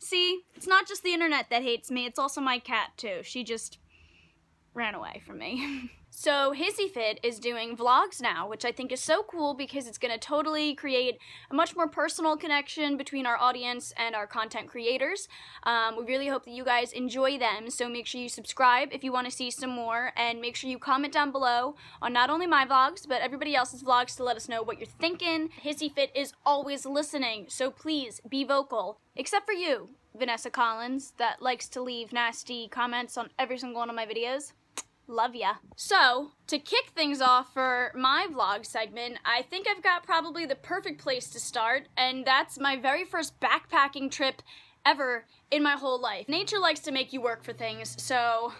See, it's not just the internet that hates me, it's also my cat too. She just ran away from me. So HISSYFIT is doing vlogs now, which I think is so cool because it's going to totally create a much more personal connection between our audience and our content creators. We really hope that you guys enjoy them, so make sure you subscribe if you want to see some more, and make sure you comment down below on not only my vlogs, but everybody else's vlogs to let us know what you're thinking. HISSYFIT is always listening, so please be vocal. Except for you, Vanessa Collins, that likes to leave nasty comments on every single one of my videos. Love ya. So, to kick things off for my vlog segment, I think I've got probably the perfect place to start, and that's my very first backpacking trip ever in my whole life. Nature likes to make you work for things, so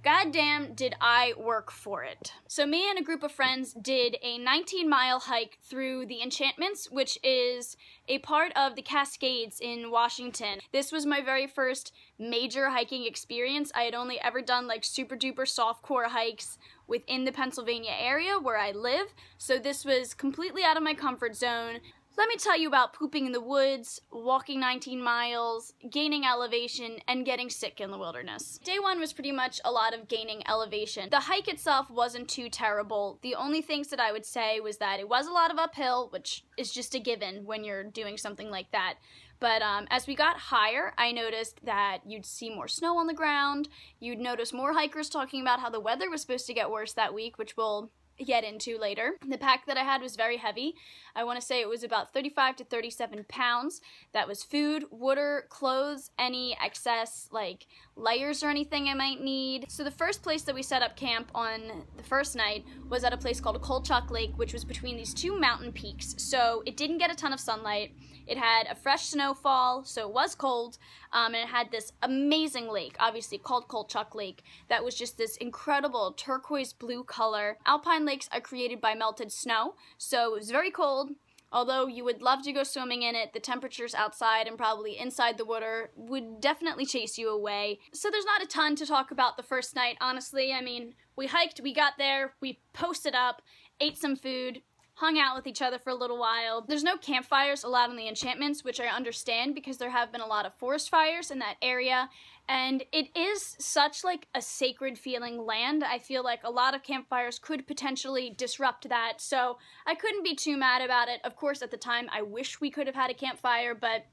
goddamn did I work for it. So me and a group of friends did a 19-mile hike through the Enchantments, which is a part of the Cascades in Washington. This was my very first major hiking experience. I had only ever done like super duper softcore hikes within the Pennsylvania area where I live, so this was completely out of my comfort zone. Let me tell you about pooping in the woods, walking 19 miles, gaining elevation, and getting sick in the wilderness. Day one was pretty much a lot of gaining elevation. The hike itself wasn't too terrible. The only things that I would say was that it was a lot of uphill, which is just a given when you're doing something like that. But as we got higher, I noticed that you'd see more snow on the ground. You'd notice more hikers talking about how the weather was supposed to get worse that week, which we'll get into later. The pack that I had was very heavy. I want to say it was about 35 to 37 pounds. That was food, water, clothes, any excess like layers or anything I might need. So the first place that we set up camp on the first night was at a place called Kolchak Lake, which was between these two mountain peaks. So it didn't get a ton of sunlight. It had a fresh snowfall, so it was cold, and it had this amazing lake, obviously called Kolchak Lake, that was just this incredible turquoise blue color. Alpine lakes are created by melted snow, so it was very cold. Although you would love to go swimming in it, the temperatures outside and probably inside the water would definitely chase you away. So there's not a ton to talk about the first night, honestly. I mean, we hiked, we got there, we posted up, ate some food, hung out with each other for a little while. There's no campfires allowed in the Enchantments, which I understand because there have been a lot of forest fires in that area, and it is such like a sacred feeling land. I feel like a lot of campfires could potentially disrupt that, so I couldn't be too mad about it. Of course, at the time, I wish we could have had a campfire, but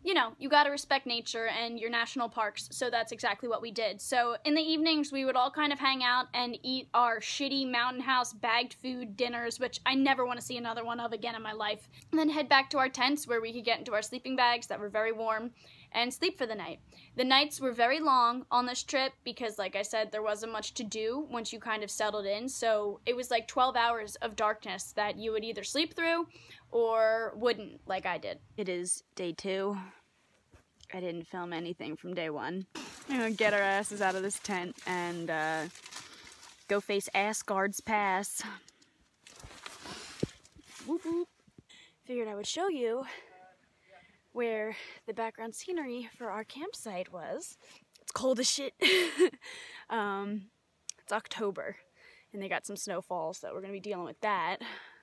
you know, you gotta respect nature and your national parks, so that's exactly what we did. So in the evenings, we would all kind of hang out and eat our shitty mountain house bagged food dinners, which I never want to see another one of again in my life. And then head back to our tents where we could get into our sleeping bags that were very warm and sleep for the night. The nights were very long on this trip because, like I said, there wasn't much to do once you kind of settled in, so it was like 12 hours of darkness that you would either sleep through or wouldn't, like I did. It is day 2. I didn't film anything from day 1. We're gonna get our asses out of this tent and go face Asgard's Pass. Whoop whoop. Figured I would show you where the background scenery for our campsite was. It's cold as shit. It's October, and they got some snowfall, so we're gonna be dealing with that.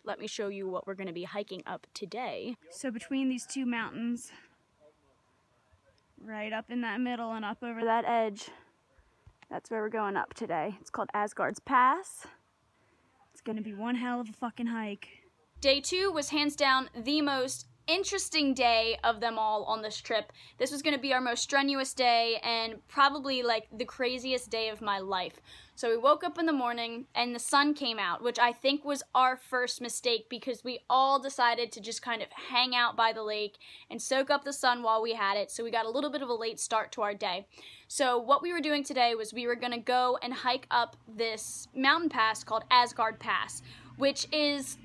Let me show you what we're gonna be hiking up today. So between these two mountains, right up in that middle and up over that edge, that's where we're going up today. It's called Asgard's Pass. It's gonna be one hell of a fucking hike. Day 2 was hands down the most interesting day of them all on this trip. This was going to be our most strenuous day and probably like the craziest day of my life. So we woke up in the morning and the sun came out, which I think was our first mistake because we all decided to just kind of hang out by the lake and soak up the sun while we had it. So we got a little bit of a late start to our day. So what we were doing today was we were going to go and hike up this mountain pass called Asgard Pass, which is,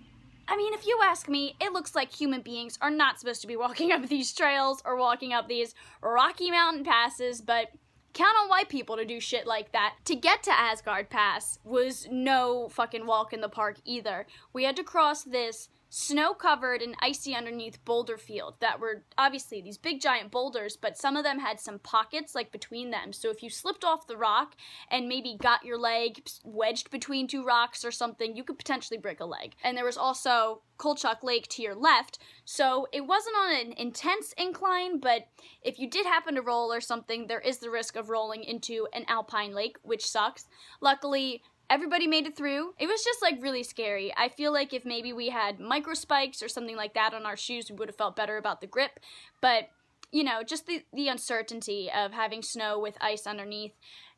I mean, if you ask me, it looks like human beings are not supposed to be walking up these trails or walking up these rocky mountain passes, but count on white people to do shit like that. To get to Asgard Pass was no fucking walk in the park either. We had to cross this snow-covered and icy underneath boulder field that were obviously these big giant boulders, but some of them had some pockets like between them. So if you slipped off the rock and maybe got your leg wedged between two rocks or something, you could potentially break a leg. And there was also Kolchak Lake to your left, so it wasn't on an intense incline, but if you did happen to roll or something, there is the risk of rolling into an alpine lake, which sucks. Luckily, everybody made it through. It was just like really scary. I feel like if maybe we had micro spikes or something like that on our shoes, we would have felt better about the grip, but you know, just the uncertainty of having snow with ice underneath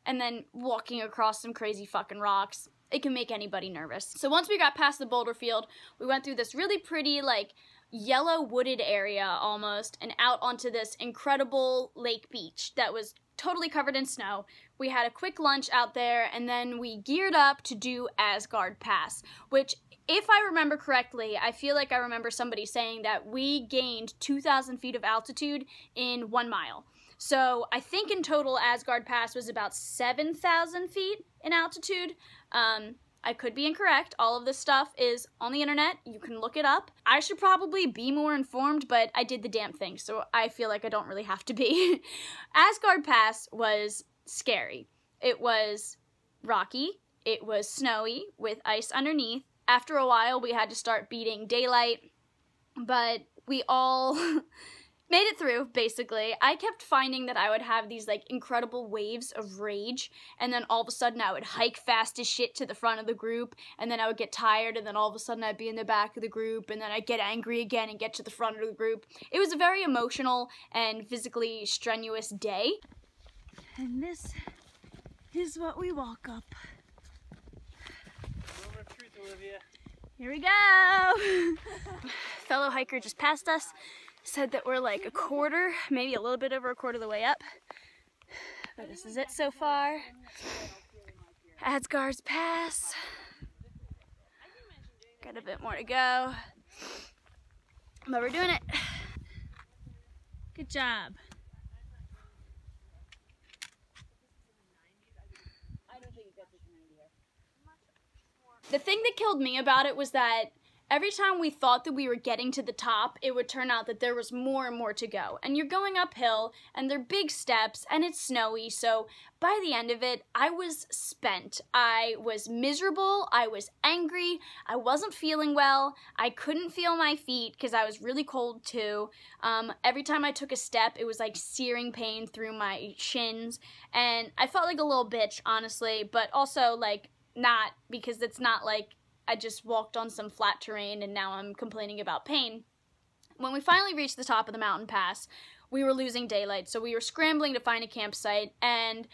and then walking across some crazy fucking rocks. It can make anybody nervous. So once we got past the boulder field, we went through this really pretty, like, yellow wooded area almost, and out onto this incredible lake beach that was totally covered in snow. We had a quick lunch out there, and then we geared up to do Asgard Pass, which, if I remember correctly, I feel like I remember somebody saying that we gained 2,000 feet of altitude in 1 mile. So I think in total Asgard Pass was about 7,000 feet in altitude. I could be incorrect. All of this stuff is on the internet. You can look it up. I should probably be more informed, but I did the damn thing, so I feel like I don't really have to be. Asgard Pass was scary. It was rocky. It was snowy with ice underneath. After a while, we had to start beating daylight, but we all made it through, basically. I kept finding that I would have these, like, incredible waves of rage, and then all of a sudden I would hike fast as shit to the front of the group, and then I would get tired, and then all of a sudden I'd be in the back of the group, and then I'd get angry again and get to the front of the group. It was a very emotional and physically strenuous day. And this is what we walk up. Moment of truth, Olivia. Here we go! Fellow hiker just passed us. Said that we're like a quarter, maybe a little bit over a quarter of the way up. But this is it so far. Asgard's Pass. Got a bit more to go. But we're doing it. Good job. The thing that killed me about it was that every time we thought that we were getting to the top, it would turn out that there was more and more to go. And you're going uphill, and they're big steps, and it's snowy, so by the end of it, I was spent. I was miserable, I was angry, I wasn't feeling well, I couldn't feel my feet because I was really cold too. Every time I took a step, it was like searing pain through my shins, and I felt like a little bitch, honestly, but also like not, because it's not like I just walked on some flat terrain and now I'm complaining about pain. When we finally reached the top of the mountain pass, we were losing daylight, so we were scrambling to find a campsite, and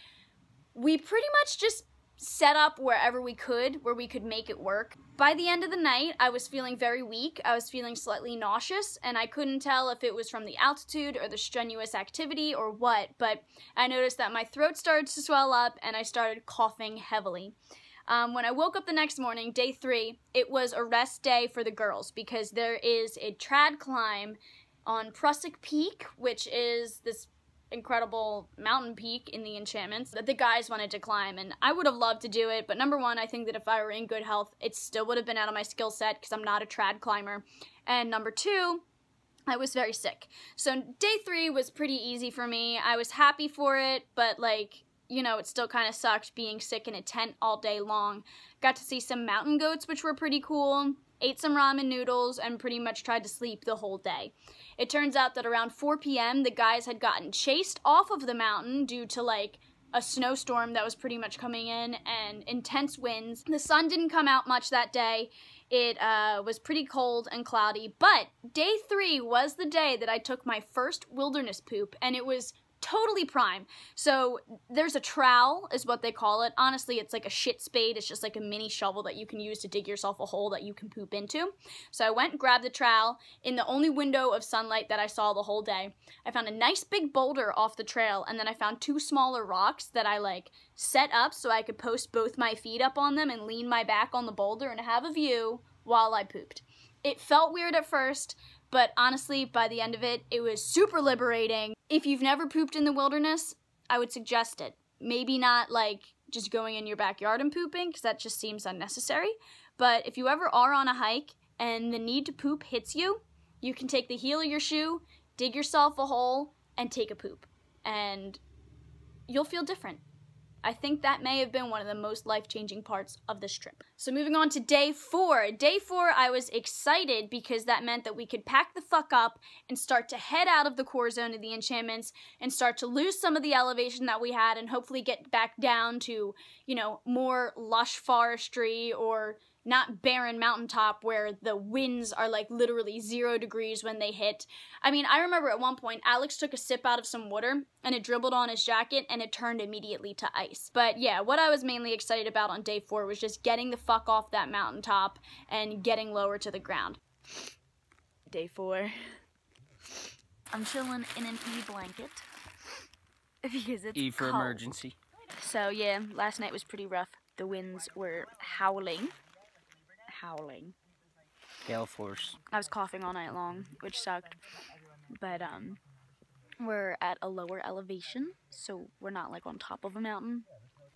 we pretty much just set up wherever we could, where we could make it work. By the end of the night, I was feeling very weak, I was feeling slightly nauseous, and I couldn't tell if it was from the altitude or the strenuous activity or what, but I noticed that my throat started to swell up and I started coughing heavily. When I woke up the next morning, day 3, it was a rest day for the girls because there is a trad climb on Prusik Peak, which is this incredible mountain peak in the Enchantments that the guys wanted to climb, and I would have loved to do it, but number one, I think that if I were in good health, it still would have been out of my skill set because I'm not a trad climber, and number two, I was very sick. So day 3 was pretty easy for me. I was happy for it, but like, you know, it still kind of sucked being sick in a tent all day long. Got to see some mountain goats, which were pretty cool. Ate some ramen noodles and pretty much tried to sleep the whole day. It turns out that around 4 p.m. the guys had gotten chased off of the mountain due to like a snowstorm that was pretty much coming in and intense winds. The sun didn't come out much that day. It was pretty cold and cloudy, but day 3 was the day that I took my first wilderness poop, and it was totally prime. So there's a trowel is what they call it. Honestly, it's like a shit spade. It's just like a mini shovel that you can use to dig yourself a hole that you can poop into. So I went and grabbed the trowel in the only window of sunlight that I saw the whole day. I found a nice big boulder off the trail, and then I found 2 smaller rocks that I like set up so I could post both my feet up on them and lean my back on the boulder and have a view while I pooped. It felt weird at first, but honestly, by the end of it, it was super liberating. If you've never pooped in the wilderness, I would suggest it. Maybe not like just going in your backyard and pooping, because that just seems unnecessary. But if you ever are on a hike and the need to poop hits you, you can take the heel of your shoe, dig yourself a hole, and take a poop. And you'll feel different. I think that may have been one of the most life-changing parts of this trip. So moving on to day 4. Day 4, I was excited because that meant that we could pack the fuck up and start to head out of the core zone of the enchantments and start to lose some of the elevation that we had and hopefully get back down to, you know, more lush forestry or not barren mountaintop where the winds are like literally 0 degrees when they hit. I mean, I remember at one point, Alex took a sip out of some water and it dribbled on his jacket and it turned immediately to ice. But yeah, what I was mainly excited about on day 4 was just getting the fuck off that mountaintop and getting lower to the ground. Day 4. I'm chilling in an E blanket because it's E for cold. emergency. So yeah, last night was pretty rough. The winds were howling. Gale force. I was coughing all night long, which sucked. But we're at a lower elevation, so we're not like on top of a mountain.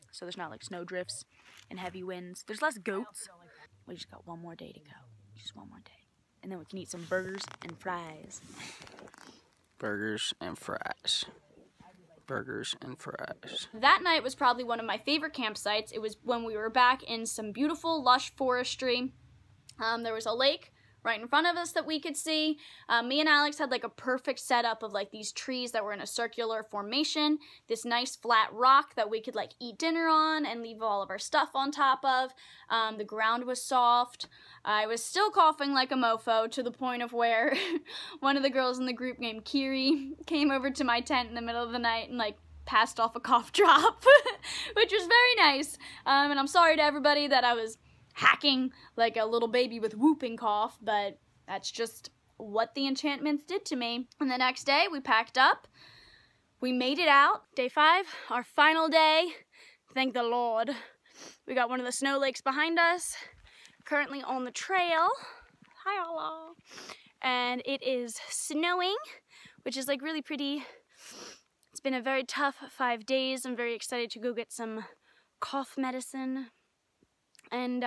So there's not like snow drifts and heavy winds. There's less goats. We just got one more day to go. Just one more day. And then we can eat some burgers and fries. Burgers and fries. Burgers and fries. That night was probably one of my favorite campsites. It was when we were back in some beautiful lush forestry. There was a lake right in front of us that we could see. Me and Alex had like a perfect setup of like these trees that were in a circular formation, this nice flat rock that we could like eat dinner on and leave all of our stuff on top of. The ground was soft. I was still coughing like a mofo to the point of where one of the girls in the group named Kiri came over to my tent in the middle of the night and like passed off a cough drop, which was very nice. And I'm sorry to everybody that I was hacking like a little baby with whooping cough, but that's just what the enchantments did to me. And the next day we packed up, we made it out. Day 5, our final day, thank the Lord. We got one of the snow lakes behind us, currently on the trail. Hi Allah. And it is snowing, which is like really pretty. It's been a very tough 5 days. I'm very excited to go get some cough medicine. And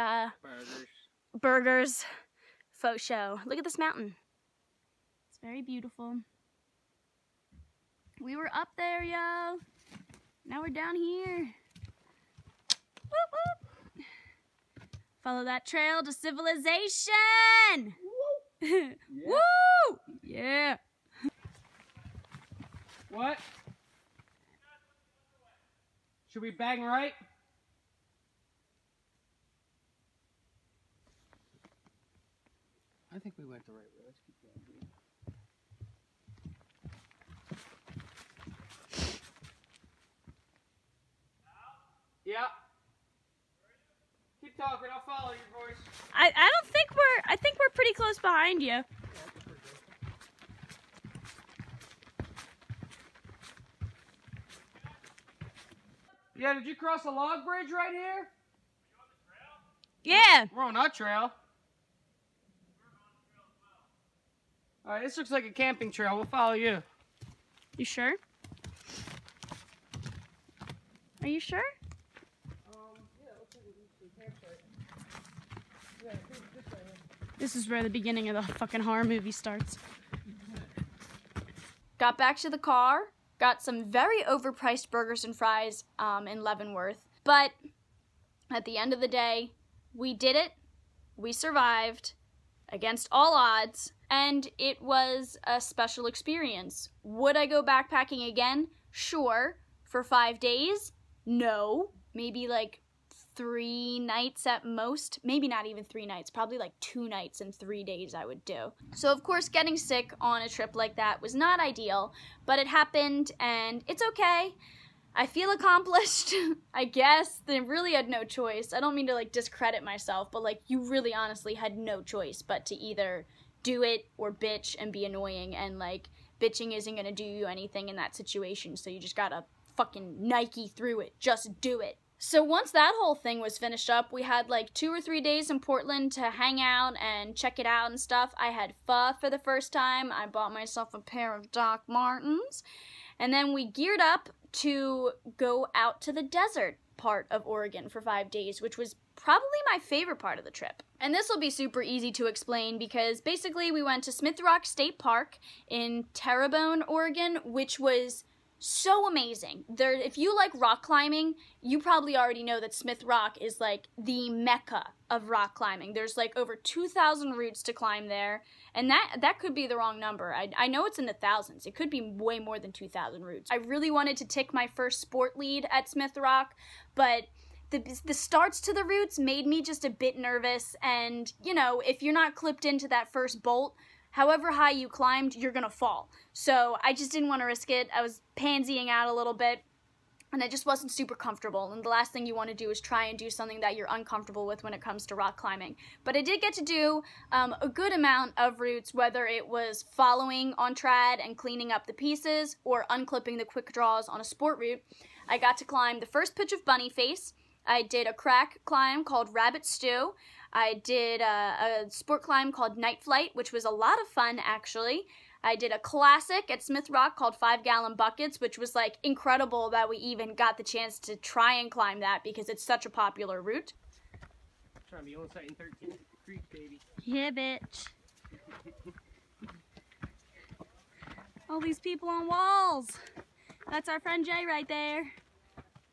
burgers, faux show. Look at this mountain. It's very beautiful. We were up there, yo. Now we're down here. Whoop, whoop. Follow that trail to civilization. Woo! Yeah. Woo! Yeah. What? Should we bang right? I think we went the right way. Let's keep going. Yeah. Keep talking. I'll follow your voice. I think we're pretty close behind you. Yeah, did you cross a log bridge right here? Yeah. We're on that trail. Alright, this looks like a camping trail. We'll follow you. You sure? Are you sure? Yeah, it looks like a campsite. Yeah, I think this right here. This is where the beginning of the fucking horror movie starts. Got back to the car, got some very overpriced burgers and fries in Leavenworth, but at the end of the day, we did it. We survived against all odds, and it was a special experience. Would I go backpacking again? Sure. For 5 days? No. Maybe like 3 nights at most. Maybe not even 3 nights. Probably like 2 nights and 3 days I would do. So of course getting sick on a trip like that was not ideal, but it happened and it's okay. I feel accomplished, I guess. They really had no choice. I don't mean to like discredit myself, but like you really honestly had no choice but to either do it or bitch and be annoying, and like bitching isn't gonna do you anything in that situation, so you just gotta fucking Nike through it. Just do it. So once that whole thing was finished up, we had like 2 or 3 days in Portland to hang out and check it out and stuff. I had pho for the first time. I bought myself a pair of Doc Martens. And then we geared up to go out to the desert part of Oregon for 5 days, which was probably my favorite part of the trip. And this will be super easy to explain because basically we went to Smith Rock State Park in Terrebonne, Oregon, which was so amazing. If you like rock climbing, you probably already know that Smith Rock is like the mecca of rock climbing. There's like over 2,000 routes to climb there, and that could be the wrong number. I know it's in the thousands. It could be way more than 2,000 routes. I really wanted to take my first sport lead at Smith Rock, but the starts to the routes made me just a bit nervous, and you know, if you're not clipped into that first bolt, however high you climbed, you're gonna fall. So I just didn't want to risk it. I was pansying out a little bit, and I just wasn't super comfortable. And the last thing you want to do is try and do something that you're uncomfortable with when it comes to rock climbing. But I did get to do a good amount of routes, whether it was following on trad and cleaning up the pieces, or unclipping the quick draws on a sport route. I got to climb the first pitch of Bunny Face. I did a crack climb called Rabbit Stew. I did a sport climb called Night Flight, which was a lot of fun, actually. I did a classic at Smith Rock called 5-Gallon Buckets, which was, like, incredible that we even got the chance to try and climb that because it's such a popular route. Trying to be on site in 13th Creek, baby. Yeah, bitch. All these people on walls. That's our friend Jay right there.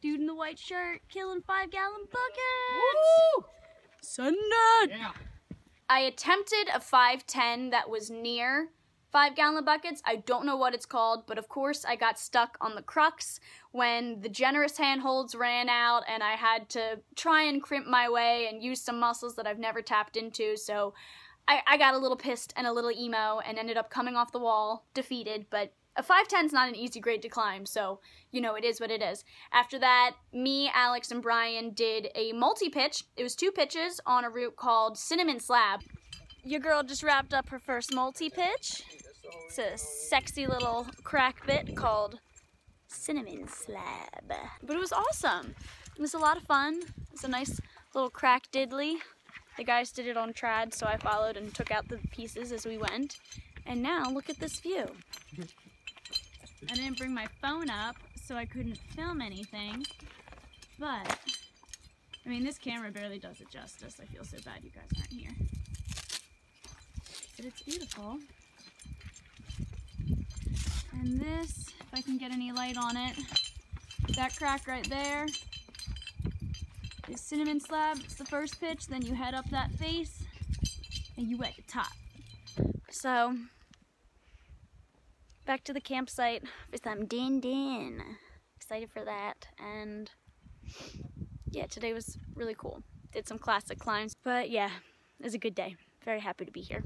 Dude in the white shirt, killing 5-gallon buckets. Woo! Send it! Yeah. I attempted a 5'10" that was near 5-gallon buckets. I don't know what it's called, but of course I got stuck on the crux when the generous handholds ran out and I had to try and crimp my way and use some muscles that I've never tapped into, so I got a little pissed and a little emo and ended up coming off the wall, defeated, but a 5'10" is not an easy grade to climb, so, you know, it is what it is. After that, me, Alex, and Brian did a multi-pitch. It was 2 pitches on a route called Cinnamon Slab. Your girl just wrapped up her first multi-pitch. It's a sexy little crack bit called Cinnamon Slab. But it was awesome. It was a lot of fun. It was a nice little crack diddly. The guys did it on trad, so I followed and took out the pieces as we went. And now, look at this view. I didn't bring my phone up, so I couldn't film anything, but, I mean, this camera barely does it justice. I feel so bad you guys aren't here. But it's beautiful. And this, if I can get any light on it, that crack right there is Cinnamon Slab. It's the first pitch, then you head up that face, and you at the top. So, back to the campsite for some din-din. Excited for that, and yeah, today was really cool. Did some classic climbs, but yeah, it was a good day. Very happy to be here.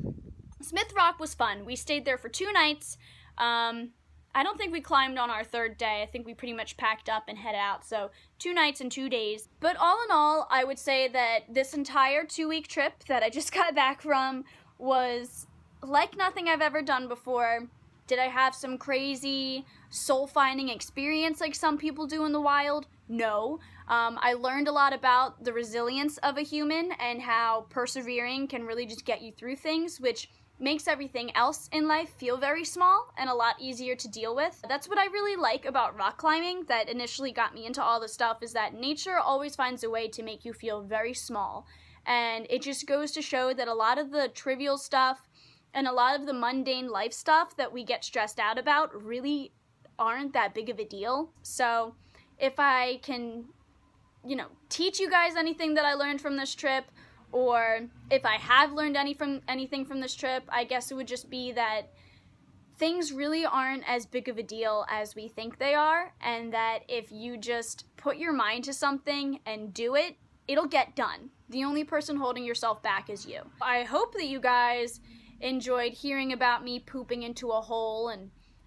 Smith Rock was fun. We stayed there for 2 nights. I don't think we climbed on our 3rd day. I think we pretty much packed up and headed out, so 2 nights and 2 days. But all in all, I would say that this entire 2-week trip that I just got back from was like nothing I've ever done before. Did I have some crazy soul-finding experience like some people do in the wild? No. I learned a lot about the resilience of a human and how persevering can really just get you through things, which makes everything else in life feel very small and a lot easier to deal with. That's what I really like about rock climbing that initially got me into all this stuff, is that nature always finds a way to make you feel very small. And it just goes to show that a lot of the trivial stuff and a lot of the mundane life stuff that we get stressed out about really aren't that big of a deal. So if I can, you know, teach you guys anything that I learned from this trip, or if I have learned anything from this trip, I guess it would just be that things really aren't as big of a deal as we think they are, and that if you just put your mind to something and do it, it'll get done. The only person holding yourself back is you. I hope that you guys enjoyed hearing about me pooping into a hole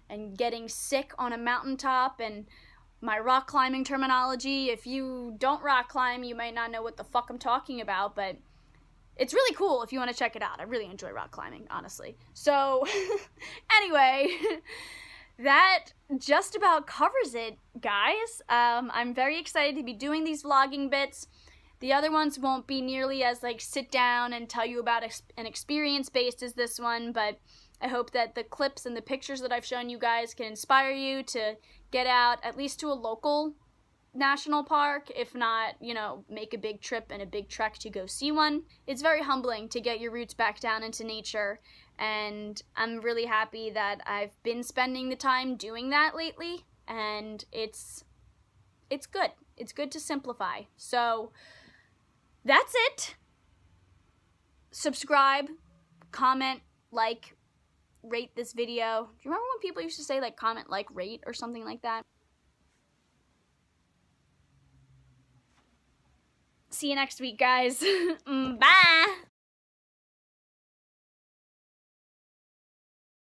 and getting sick on a mountaintop and my rock climbing terminology. If you don't rock climb, you might not know what the fuck I'm talking about, but it's really cool if you want to check it out. I really enjoy rock climbing, honestly. So, anyway, that just about covers it, guys. I'm very excited to be doing these vlogging bits. The other ones won't be nearly as, like, sit down and tell you about an experience based as this one, but I hope that the clips and the pictures that I've shown you guys can inspire you to get out, at least to a local national park, if not, you know, make a big trip and a big trek to go see one. It's very humbling to get your roots back down into nature, and I'm really happy that I've been spending the time doing that lately, and it's good. It's good to simplify. So that's it. Subscribe, comment, like, rate this video. Do you remember when people used to say, like, comment, like, rate, or something like that? See you next week, guys. Bye!